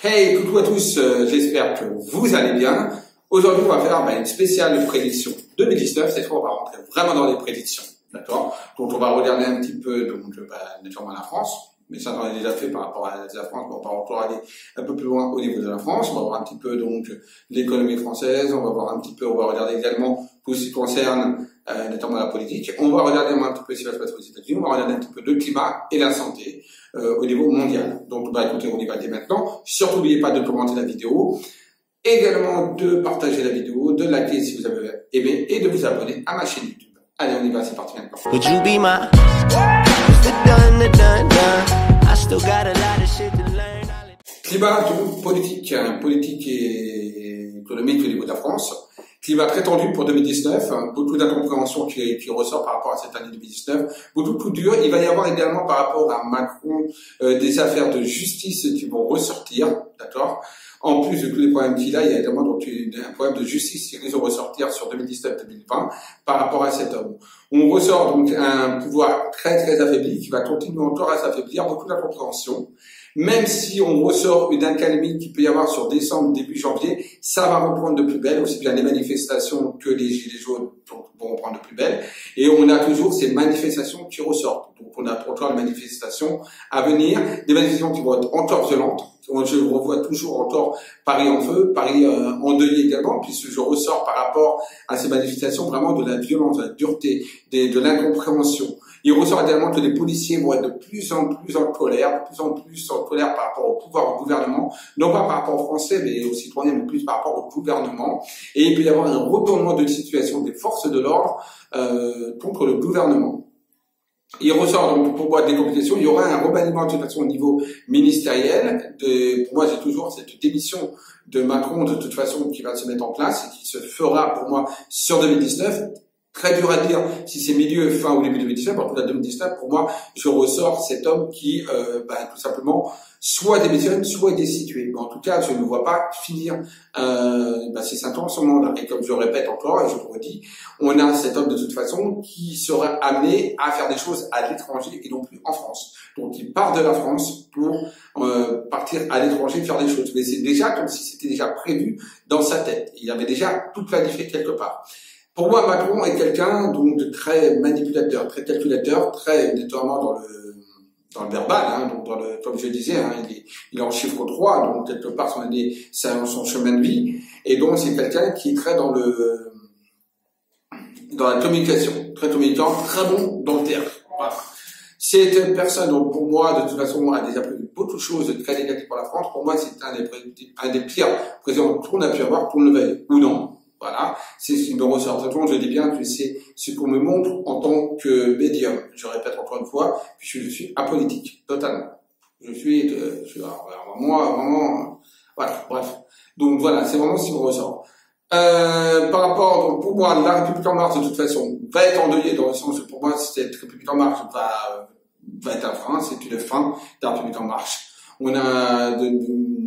Hey, coucou à tous, j'espère que vous allez bien. Aujourd'hui, on va faire une spéciale prédiction 2019. Cette fois, on va rentrer vraiment dans les prédictions, d'accord? Donc, on va regarder un petit peu, naturellement la France, mais ça, on a déjà fait par rapport à la France. On va encore aller un peu plus loin au niveau de la France. On va voir un petit peu donc l'économie française. On va voir un petit peu, on va regarder également tout ce qui concerne notamment la politique. On va regarder un petit peu ce qui va se passer aux États-Unis. On va regarder un petit peu le climat et la santé au niveau mondial. Donc, écoutez, on y va dès maintenant. Surtout, n'oubliez pas de commenter la vidéo, également de partager la vidéo, de liker si vous avez aimé et de vous abonner à ma chaîne YouTube. Allez, on y va, c'est parti maintenant. Climat politique et économique au niveau de la France. Climat très tendu pour 2019, beaucoup d'incompréhension qui ressort par rapport à cette année 2019, beaucoup de coups durs. Il va y avoir également par rapport à Macron des affaires de justice qui vont ressortir, d'accord. En plus de tous les problèmes qu'il a, il y a également donc un problème de justice qui risque de ressortir sur 2019-2020 par rapport à cet homme. On ressort donc un pouvoir très très affaibli qui va continuer encore à s'affaiblir, beaucoup d'incompréhension. Même si on ressort une accalmie qui peut y avoir sur décembre, début janvier, ça va reprendre de plus belle, aussi bien les manifestations que les gilets jaunes vont reprendre de plus belle. Et on a toujours ces manifestations qui ressortent. Donc on a encore des manifestations à venir, des manifestations qui vont être encore violentes. Je revois toujours encore Paris en feu, Paris endeuillé également, puisque je ressors par rapport à ces manifestations vraiment de la violence, de la dureté, de l'incompréhension. Il ressort également que les policiers vont être de plus en plus en colère, par rapport au pouvoir au gouvernement, non pas par rapport aux Français, mais aux citoyens, mais plus par rapport au gouvernement. Et il peut y avoir un retournement de situation des forces de l'ordre contre le gouvernement. Il ressort donc pour moi des complications. Il y aura un remaniement de toute façon au niveau ministériel. Pour moi, j'ai toujours cette démission de Macron de toute façon qui va se mettre en place et qui se fera pour moi sur 2019. Très dur à dire si c'est milieu, fin ou début 2019. En tout cas, 2019, pour moi, je ressors cet homme qui, tout simplement, soit démissionne, soit est destitué. Mais en tout cas, je ne vois pas finir ces 5 ans son mandat. Et comme je le répète encore, et je le redis, on a cet homme de toute façon qui sera amené à faire des choses à l'étranger et non plus en France. Donc, il part de la France pour partir à l'étranger faire des choses. Mais c'est déjà comme si c'était déjà prévu dans sa tête. Il avait déjà tout planifié quelque part. Pour moi, Macron est quelqu'un donc de très manipulateur, très calculateur, très notamment dans le verbal, donc comme je disais, il est en chiffre 3, donc quelque part son chemin de vie, et donc c'est quelqu'un qui est très dans la communication, très communicant, très bon dans le théâtre. Voilà. C'est une personne, donc pour moi, de toute façon, a déjà prévu beaucoup de choses très négatives pour la France. Pour moi, c'est un des pires présidents qu'on a pu avoir, qu'on le veuille ou non. Voilà, c'est ce qui me ressort. De toute façon, je dis bien que c'est ce qu'on me montre en tant que médium. Je répète encore une fois, puisque je suis apolitique, totalement. Vraiment, voilà, bref. Donc voilà, c'est vraiment ce qui me ressort. Par rapport, donc pour moi, la République en marche, de toute façon, va être endeuillée dans le sens où pour moi, cette République en marche va être un frein, c'est une fin de la République en marche. On a de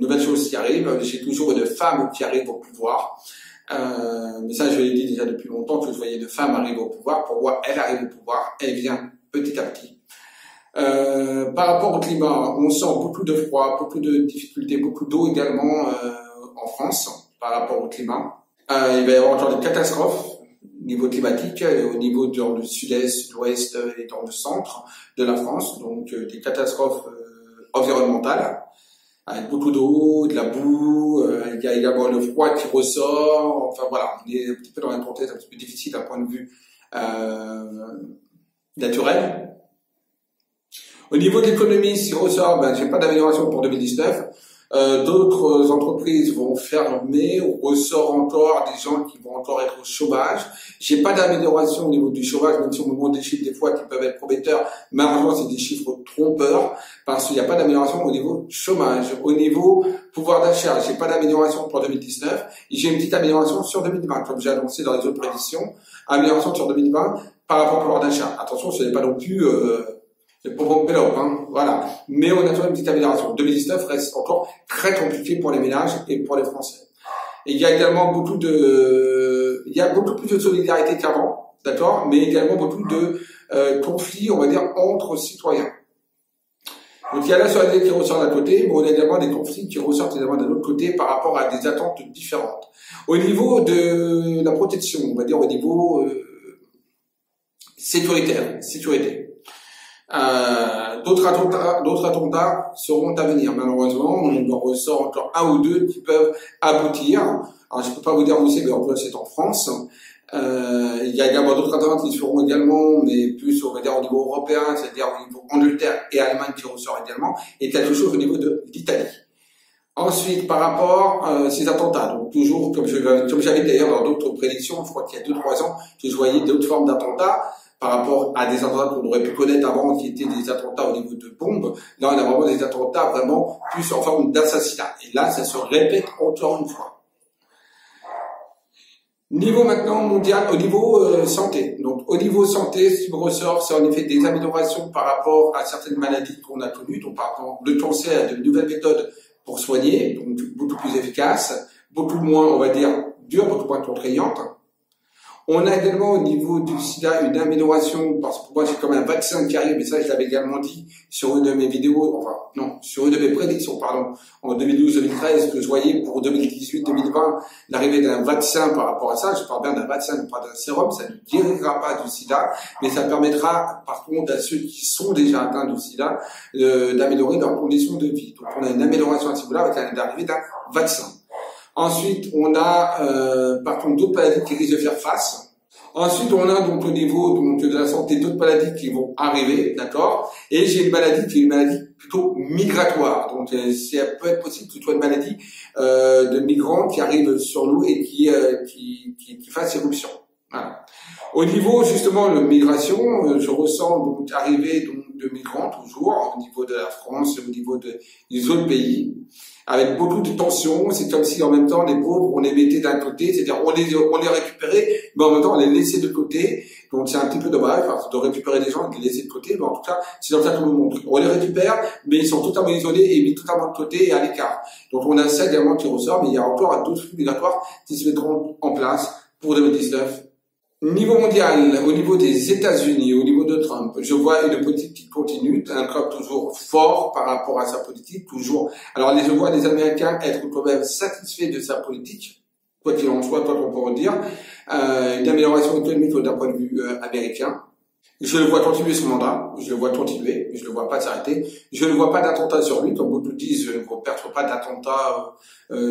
nouvelles choses qui arrivent. J'ai toujours une femme qui arrive au pouvoir. Mais ça, je l'ai dit déjà depuis longtemps que je voyais une femme arriver au pouvoir. Pour moi, elle arrive au pouvoir, elle vient petit à petit. Par rapport au climat, on sent beaucoup de froid, beaucoup de difficultés, beaucoup d'eau également en France par rapport au climat. Il va y avoir encore des catastrophes au niveau climatique, au niveau dans le sud-est, sud-ouest et dans le centre de la France, donc des catastrophes environnementales. Avec beaucoup d'eau, de la boue, il y a également le froid qui ressort. Enfin voilà, on est un petit peu dans un contexte un petit peu difficile d'un point de vue naturel. Au niveau de l'économie, s'il ressort, j'ai pas d'amélioration pour 2019. D'autres entreprises vont fermer, on ressort encore des gens qui vont encore être au chômage. J'ai pas d'amélioration au niveau du chômage, même si on me montre des chiffres des fois qui peuvent être prometteurs. Malheureusement, c'est des chiffres trompeurs parce qu'il n'y a pas d'amélioration au niveau chômage. Au niveau pouvoir d'achat, j'ai pas d'amélioration pour 2019. J'ai une petite amélioration sur 2020, comme j'ai annoncé dans les autres prédictions. Amélioration sur 2020 par rapport au pouvoir d'achat. Attention, ce n'est pas non plus c'est pour mon pélope, voilà. Mais on a toujours une petite amélioration. 2019 reste encore très compliqué pour les ménages et pour les Français. Et il y a également beaucoup plus de solidarité qu'avant, d'accord, mais également beaucoup de conflits, on va dire, entre citoyens. Donc il y a la solidarité qui ressort d'un côté, mais on a également des conflits qui ressortent également d'un autre côté par rapport à des attentes différentes. Au niveau de la protection, on va dire au niveau sécurité. D'autres attentats seront à venir. Malheureusement, on en ressort encore un ou deux qui peuvent aboutir. Alors je peux pas vous dire où c'est, mais en plus c'est en France. Il y a également d'autres attentats qui se feront également, mais plus on va dire au niveau européen, c'est-à-dire au niveau Angleterre et Allemagne qui ressort également, et quelque chose au niveau de l'Italie. Ensuite, par rapport à ces attentats, donc toujours comme j'avais d'ailleurs dans d'autres prédictions, je crois qu'il y a 2-3 ans, je voyais d'autres formes d'attentats par rapport à des attentats qu'on aurait pu connaître avant, qui étaient des attentats au niveau de bombes. Là, on a vraiment des attentats vraiment plus en forme d'assassinat. Et là, ça se répète encore une fois. Niveau maintenant mondial, au niveau santé. Donc au niveau santé, ce qui me ressort, c'est en effet des améliorations par rapport à certaines maladies qu'on a connues. Donc par exemple, le cancer, de nouvelles méthodes pour soigner, donc beaucoup plus efficaces, beaucoup moins, on va dire, dures, beaucoup moins contraignantes. On a également au niveau du sida une amélioration, parce que pour moi j'ai comme un vaccin qui arrive, mais ça je l'avais également dit sur une de mes vidéos, enfin non, sur une de mes prédictions, pardon, en 2012-2013, que je voyais pour 2018-2020 l'arrivée d'un vaccin par rapport à ça. Je parle bien d'un vaccin, pas d'un sérum, ça ne guérira pas du sida, mais ça permettra par contre à ceux qui sont déjà atteints du sida d'améliorer leurs conditions de vie. Donc on a une amélioration à ce niveau-là avec l'arrivée d'un vaccin. Ensuite, on a par contre d'autres maladies qui risquent de faire face. Ensuite, on a donc au niveau donc, de la santé d'autres maladies qui vont arriver, d'accord. Et j'ai une maladie qui est une maladie plutôt migratoire. Donc, ça peut être possible que ce soit une maladie de migrants qui arrivent sur nous et qui fassent éruption. Voilà. Au niveau justement de migration, je ressens donc arrivée donc de migrants toujours au niveau de la France et au niveau des autres pays, avec beaucoup de tensions. C'est comme si en même temps les pauvres on les mettait d'un côté, c'est-à-dire on les récupérait, mais en même temps on les laissait de côté. Donc c'est un petit peu dommage de récupérer des gens et de les laisser de côté, mais en tout cas c'est dans ça qu'on nous montre. On les récupère, mais ils sont totalement isolés et mis totalement de côté et à l'écart. Donc on a ça également qui ressort, mais il y a encore d'autres flux migratoires qui se mettront en place pour 2019. Niveau mondial, au niveau des États-Unis, au niveau de Trump, je vois une politique qui continue, un Trump toujours fort par rapport à sa politique, toujours. Alors, je vois les Américains être quand même satisfaits de sa politique, quoi qu'il en soit, quoi qu'on peut dire. Une amélioration économique d'un point de vue américain. Je le vois continuer son mandat, je le vois continuer, je le vois pas s'arrêter. Je ne vois pas d'attentat sur lui, comme beaucoup disent, je ne perçois pas d'attentat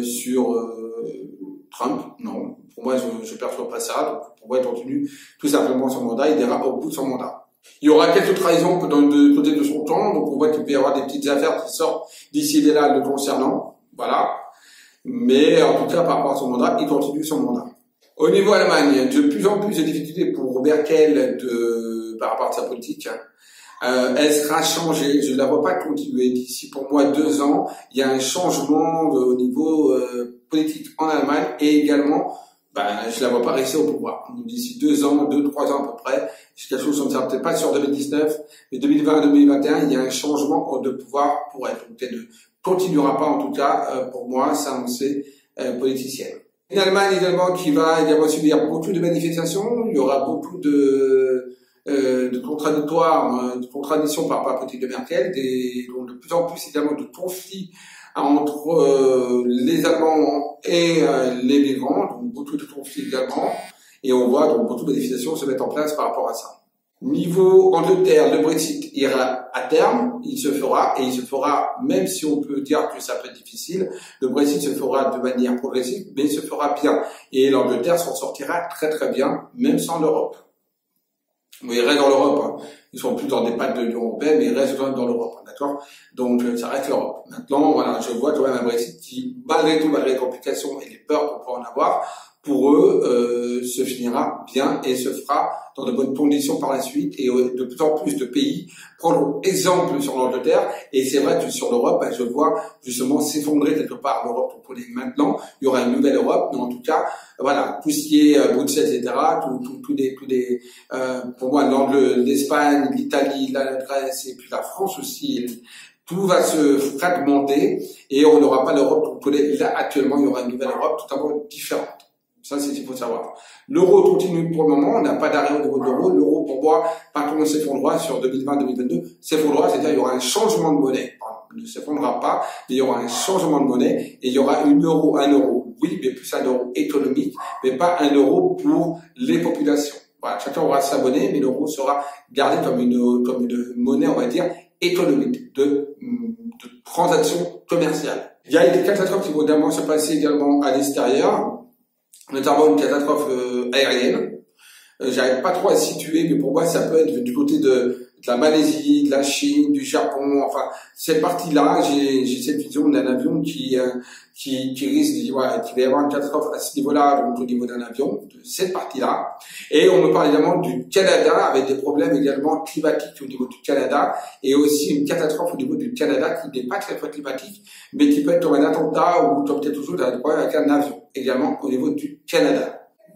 sur Trump, non. Pour moi, je ne perçois pas ça. Donc, pour moi, il continue tout simplement son mandat, il ira au bout de son mandat. Il y aura quelques trahisons de côté de son temps, donc on voit qu'il peut y avoir des petites affaires qui sortent d'ici et là le concernant, voilà. Mais en tout cas, par rapport à son mandat, il continue son mandat. Au niveau Allemagne, de plus en plus de difficultés pour Merkel par rapport à sa politique. Elle sera changée, je ne la vois pas continuer. D'ici pour moi 2 ans, il y a un changement au niveau politique en Allemagne et également, je la vois pas rester au pouvoir. D'ici 2 ans, 2-3 ans à peu près, c'est quelque chose comme ça, peut-être pas sur 2019, mais 2020-2021, il y a un changement de pouvoir pour elle. Donc elle ne continuera pas en tout cas, pour moi, ça on sait, politicienne. Une Allemagne également qui va également subir beaucoup de manifestations, il y aura beaucoup de contradictions par rapport à la politique de Merkel, donc de plus en plus également de conflits entre les Allemands et les migrants, donc beaucoup de conflits également, et on voit donc beaucoup de manifestations se mettre en place par rapport à ça. Niveau Angleterre, le Brexit ira à terme, il se fera, et il se fera, même si on peut dire que ça peut être difficile, le Brexit se fera de manière progressive, mais il se fera bien. Et l'Angleterre s'en sortira très très bien, même sans l'Europe. Oui, ils restent dans l'Europe, hein. Ils sont plus dans des pattes de l'Union européenne, mais ils restent quand même dans l'Europe, d'accord? Donc, ça reste l'Europe. Maintenant, voilà, je vois quand même un Brexit qui, malgré tout, malgré les complications et les peurs qu'on peut en avoir, pour eux, se finira bien et se fera dans de bonnes conditions par la suite. Et de plus en plus de pays prendront exemple sur l'Angleterre. Et c'est vrai que sur l'Europe, je vois justement s'effondrer quelque part l'Europe. Donc maintenant, il y aura une nouvelle Europe, mais en tout cas, voilà, tout ce qui est Bruxelles, etc., pour moi, l'Espagne, l'Italie, la Grèce et puis la France aussi, tout va se fragmenter et on n'aura pas l'Europe qu'on connaît là actuellement. Il y aura une nouvelle Europe totalement différente. Ça, c'est ce qu'il faut savoir. L'euro continue pour le moment, on n'a pas d'arrêt au niveau de l'euro. L'euro, pour moi, par contre, s'effondrera sur 2020-2022. S'effondrera, c'est-à-dire il y aura un changement de monnaie. Il ne s'effondrera pas, mais il y aura un changement de monnaie et il y aura un euro, oui, mais plus un euro économique, mais pas un euro pour les populations. Voilà, chacun aura sa monnaie, mais l'euro sera gardé comme une monnaie, on va dire, économique, de transaction commerciale. Il y a des catastrophes qui vont également se passer également à l'extérieur, notamment une catastrophe aérienne. J'arrive pas trop à situer, mais pour moi, ça peut être du côté de la Malaisie, de la Chine, du Japon, enfin, cette partie-là, j'ai cette vision d'un avion qui risque, voilà, qu'il va y avoir une catastrophe à ce niveau-là, donc au niveau d'un avion, de cette partie-là. Et on me parle également du Canada, avec des problèmes également climatiques au niveau du Canada, et aussi une catastrophe au niveau du Canada qui n'est pas très fois climatique, mais qui peut être comme un attentat ou comme peut-être toujours un problème avec un avion, également au niveau du Canada.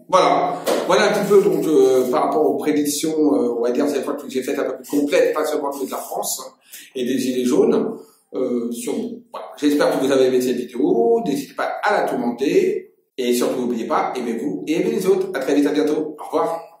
Voilà un petit peu donc par rapport aux prédictions, on va dire cette fois que j'ai faites un peu plus complètes, pas seulement de la France et des gilets jaunes. Voilà. J'espère que vous avez aimé cette vidéo. N'hésitez pas à la commenter et surtout n'oubliez pas, aimez-vous et aimez les autres. À très vite, à bientôt. Au revoir.